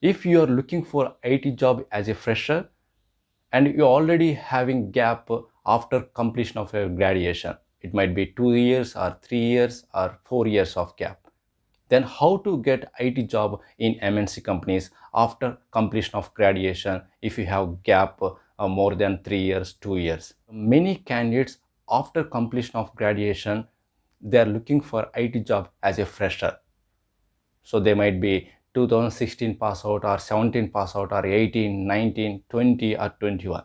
If you are looking for IT job as a fresher and you're already having gap after completion of your graduation, it might be 2 years or 3 years or 4 years of gap, then how to get IT job in MNC companies after completion of graduation if you have gap more than 3 years, 2 years. Many candidates after completion of graduation, they are looking for IT job as a fresher. So they might be 2016 pass out or 17 pass out or 18, 19, 20 or 21.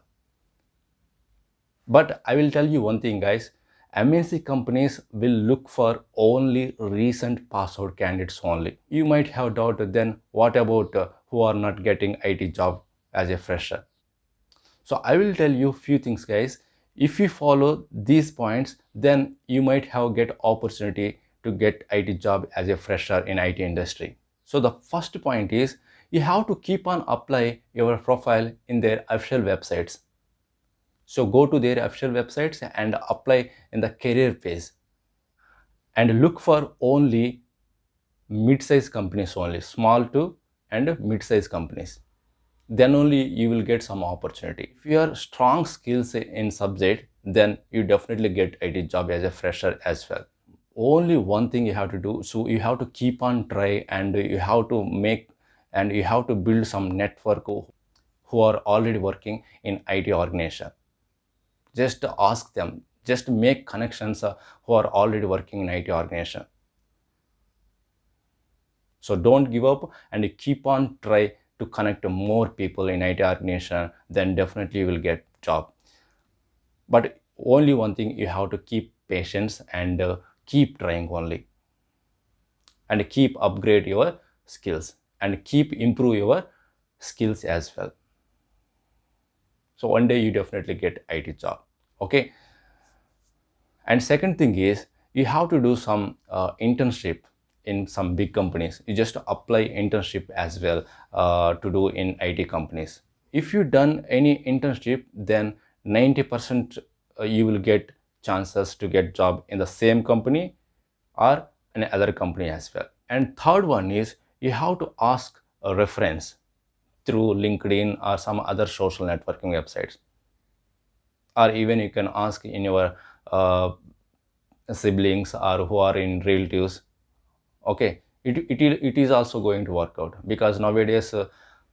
But I will tell you one thing, guys. MNC companies will look for only recent pass out candidates only. You might have doubted, then what about who are not getting IT job as a fresher? So I will tell you few things, guys. If you follow these points, then you might have get opportunity to get IT job as a fresher in IT industry. So the first point is you have to keep on apply your profile in their official websites. So go to their official websites and apply in the career page and look for only mid-size companies only, small to and mid-size companies. Then only you will get some opportunity. If you are strong skills in subject, then you definitely get IT job as a fresher as well. Only one thing you have to do, so you have to keep on try and you have to make and you have to build some network who are already working in IT organization. Just ask them, just make connections who are already working in IT organization. So don't give up and keep on try to connect more people in IT organization, then definitely you will get job. But only one thing, you have to keep patience and keep trying only, and keep upgrade your skills and keep improve your skills as well. So one day you definitely get IT job. Okay. And second thing is you have to do some internship in some big companies. You just apply internship as well to do in IT companies. If you done any internship, then 90% you will get chances to get job in the same company or in other company as well. And third one is you have to ask a reference through LinkedIn or some other social networking websites, or even you can ask in your siblings or who are in relatives. Okay, it is also going to work out, because nowadays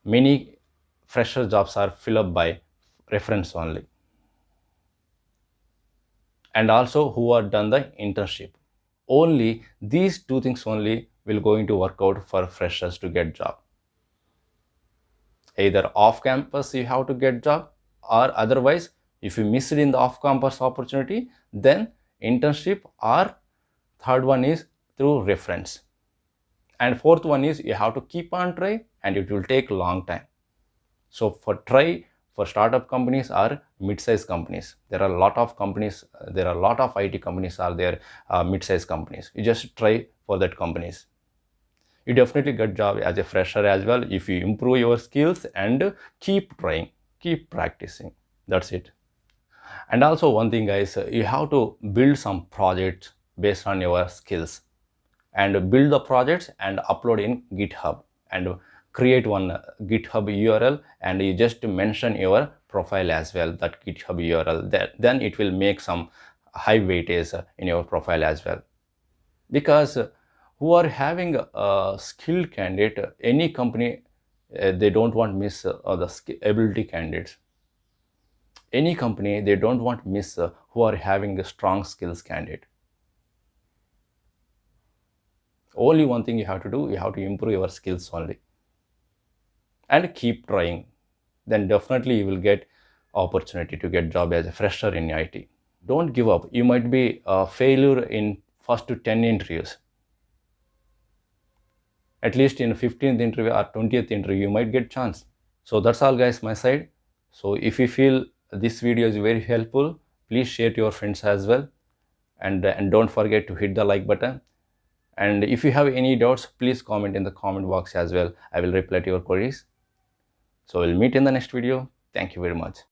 many fresher jobs are filled up by reference only, and also who are done the internship. Only these two things only will going to work out for freshers to get job. Either off campus you have to get job, or otherwise if you miss it in the off campus opportunity, then internship, or third one is through reference, and fourth one is you have to keep on try and it will take long time. So for try for startup companies or mid-sized companies, there are a lot of companies, there are a lot of IT companies are there, mid-sized companies. You just try for that companies. You definitely get job as a fresher as well if you improve your skills and keep trying, keep practicing. That's it. And also one thing, guys, you have to build some projects based on your skills, and build the projects and upload in GitHub, and create one GitHub URL, and you just mention your profile as well, that GitHub URL, that then it will make some high weightage in your profile as well. Because who are having a skilled candidate, any company, they don't want miss the ability candidates. Any company, they don't want miss who are having a strong skills candidate. Only one thing you have to do, you have to improve your skills only and keep trying, then definitely you will get opportunity to get job as a fresher in IT. Don't give up. You might be a failure in first to 10 interviews. At least in 15th interview or 20th interview, you might get chance. So that's all, guys, my side. So if you feel this video is very helpful, please share to your friends as well, and don't forget to hit the like button. And if you have any doubts, please comment in the comment box as well. I will reply to your queries. So we'll meet in the next video. Thank you very much.